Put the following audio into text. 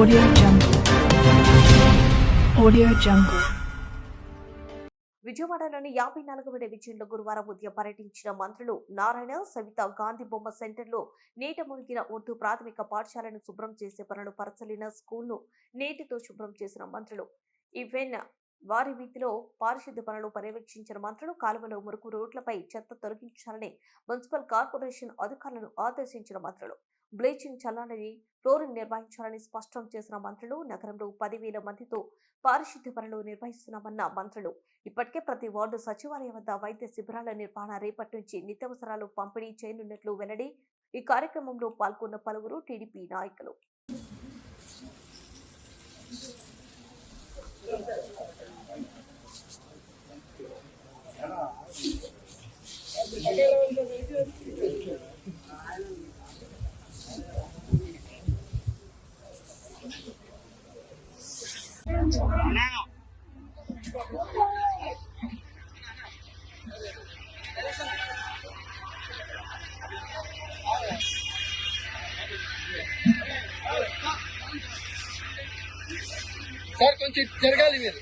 Audio Jungle. Audio Jungle. విజయవాడలోని 54వ డివిజన్లో గురువారం ఉదయం పర్యటించిన మంత్రులు నారాయణ, సవిత గాంధీ బొమ్మ సెంటర్లో నీట మునిగిన ఉర్దూ ప్రాథమిక పాఠశాలను శుభ్రం చేసే పనులు పరిశీలన, స్కూల్ను నీటితో శుభ్రం చేసిన మంత్రులు ఈవెన్ వారి వీధిలో పారిశుద్ధ్య పనులు పర్యవేక్షించిన మంత్రులు కాలువలో మురుకు రోడ్లపై చెత్త తొలగించాలని మున్సిపల్ కార్పొరేషన్ అధికారులను ఆదేశించిన మంత్రులు బ్లీచింగ్ చల్లాలని, ఫ్లోరింగ్ నిర్వహించాలని స్పష్టం చేసిన మంత్రులు నగరంలో 10,000 మందితో పారిశుద్ధ్య పనులు నిర్వహిస్తున్నామన్న మంత్రులు ఇప్పటికే ప్రతి వార్డు సచివాలయం వద్ద వైద్య శిబిరాల నిర్వహణ రేపటి నుంచి నిత్యావసరాలు పంపిణీ చేయనున్నట్లు వెల్లడి. ఈ కార్యక్రమంలో పాల్గొన్న పలువురు టీడీపీ నాయకులు. సార్ కొంచెం జరగాలి మీరు.